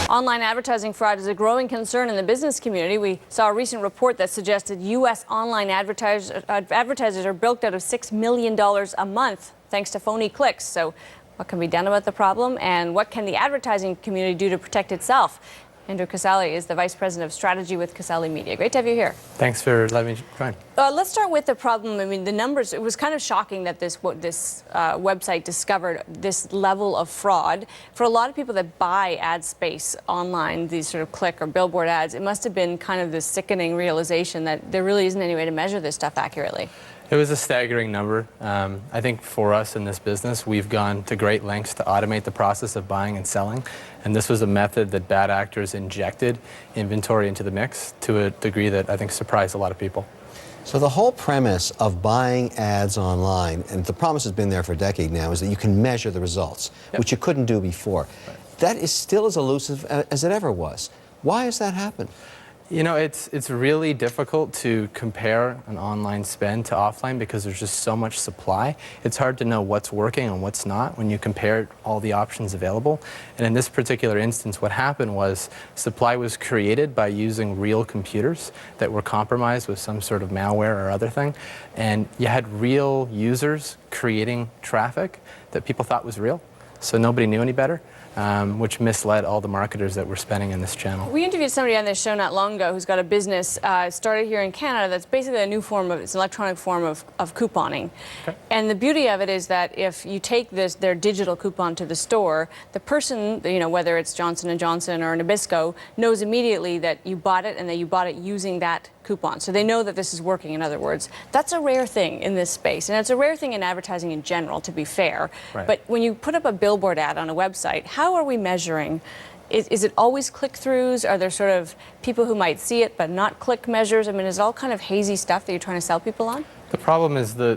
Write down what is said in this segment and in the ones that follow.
Online advertising fraud is a growing concern in the business community. We saw a recent report that suggested U.S. online advertisers are bilked out of $6 million a month thanks to phony clicks. So what can be done about the problem, and what can the advertising community do to protect itself? Andrew Casale is the Vice President of Strategy with Casale Media. Great to have you here. Thanks for letting me join. Let's start with the problem. I mean, the numbers, it was kind of shocking that this website discovered this level of fraud. For a lot of people that buy ad space online, these sort of click or billboard ads, it must have been kind of this sickening realization that there really isn't any way to measure this stuff accurately. It was a staggering number. I think for us in this business, we've gone to great lengths to automate the process of buying and selling. And this was a method that bad actors injected inventory into the mix to a degree that I think surprised a lot of people. So the whole premise of buying ads online, and the promise has been there for a decade now, is that you can measure the results, which you couldn't do before. Right. That is still as elusive as it ever was. Why has that happened? You know, it's really difficult to compare an online spend to offline because there's just so much supply. It's hard to know what's working and what's not when you compare all the options available. And in this particular instance, what happened was supply was created by using real computers that were compromised with some sort of malware or other thing. And you had real users creating traffic that people thought was real. So nobody knew any better. Which misled all the marketers that were spending in this channel. We interviewed somebody on this show not long ago who's got a business started here in Canada that's basically a new form of, it's an electronic form of couponing. Okay. And the beauty of it is that if you take their digital coupon to the store, the person, you know, whether it's Johnson & Johnson or Nabisco, knows immediately that you bought it and that you bought it using that coupon. So they know that this is working, in other words. That's a rare thing in this space. And it's a rare thing in advertising in general, to be fair. Right. But when you put up a billboard ad on a website, how are we measuring? Is it always click-throughs? Are there sort of people who might see it but not click measures? I mean, is it all kind of hazy stuff that you're trying to sell people on? The problem is the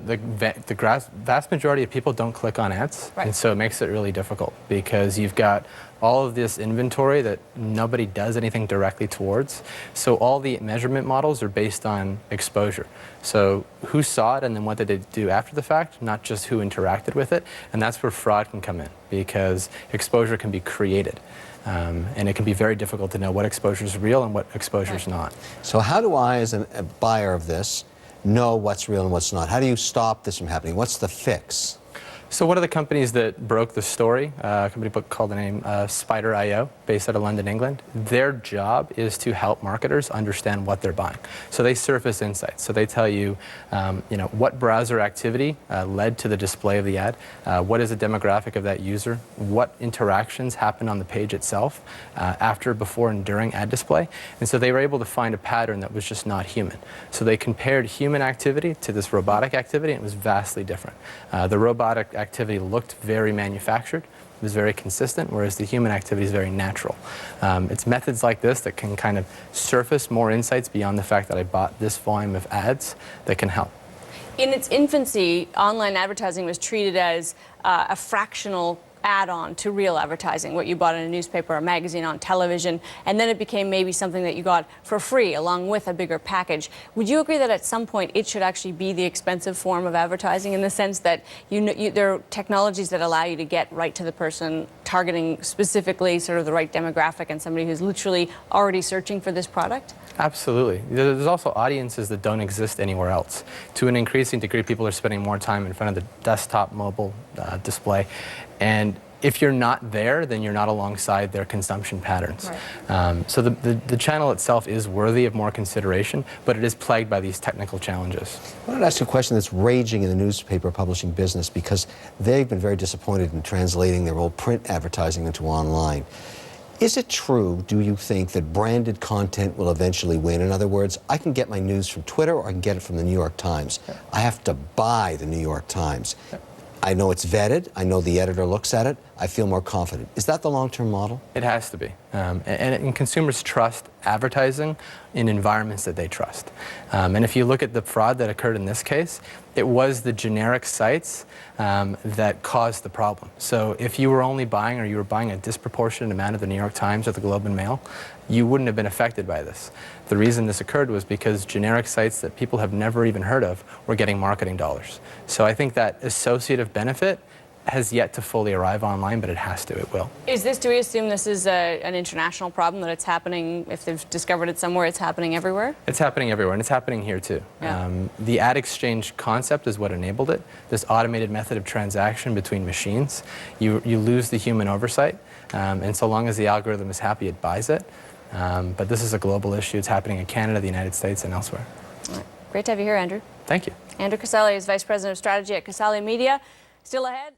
vast majority of people don't click on ads, right. And so it makes it really difficult because you've got all of this inventory that nobody does anything directly towards. So all the measurement models are based on exposure. So who saw it and then what did they do after the fact, not just who interacted with it. And that's where fraud can come in because exposure can be created. And it can be very difficult to know what exposure is real and what exposure is not. So how do I, as a buyer of this, know what's real and what's not? How do you stop this from happening? What's the fix? So one of the companies that broke the story, a company called the name Spider.io, based out of London, England, their job is to help marketers understand what they're buying. So they surface insights. So they tell you, you know, what browser activity led to the display of the ad, what is the demographic of that user, what interactions happen on the page itself, after, before, and during ad display. And so they were able to find a pattern that was just not human. So they compared human activity to this robotic activity, and it was vastly different. The robotic activity looked very manufactured, it was very consistent, whereas the human activity is very natural. It's methods like this that can kind of surface more insights beyond the fact that I bought this volume of ads that can help. In its infancy, online advertising was treated as a fractional add-on to real advertising, what you bought in a newspaper or a magazine, on television, and then it became maybe something that you got for free along with a bigger package. Would you agree that at some point it should actually be the expensive form of advertising, in the sense that there are technologies that allow you to get right to the person, targeting specifically sort of the right demographic and somebody who's literally already searching for this product? Absolutely. There's also audiences that don't exist anywhere else. To an increasing degree, people are spending more time in front of the desktop mobile display. And if you're not there, then you're not alongside their consumption patterns. Right. So the channel itself is worthy of more consideration, but it is plagued by these technical challenges. I wanted to ask you a question that's raging in the newspaper publishing business, because they've been very disappointed in translating their old print advertising into online. Is it true, do you think, that branded content will eventually win? In other words, I can get my news from Twitter or I can get it from the New York Times. Yeah. I have to buy the New York Times. Yeah. I know it's vetted. I know the editor looks at it. I feel more confident. Is that the long-term model? It has to be. And consumers trust advertising in environments that they trust. And if you look at the fraud that occurred in this case, it was the generic sites that caused the problem. So if you were only buying, or you were buying a disproportionate amount of the New York Times or the Globe and Mail, you wouldn't have been affected by this. The reason this occurred was because generic sites that people have never even heard of were getting marketing dollars. So I think that associative benefit has yet to fully arrive online, but it has to. It will. Do we assume this is an international problem, that it's happening, if they've discovered it somewhere, it's happening everywhere? It's happening everywhere, and it's happening here too. Yeah. The ad exchange concept is what enabled it. This automated method of transaction between machines. You lose the human oversight, and so long as the algorithm is happy, it buys it. But this is a global issue. It's happening in Canada, the United States, and elsewhere. All right. Great to have you here, Andrew. Thank you. Andrew Casale is Vice President of Strategy at Casale Media. Still ahead.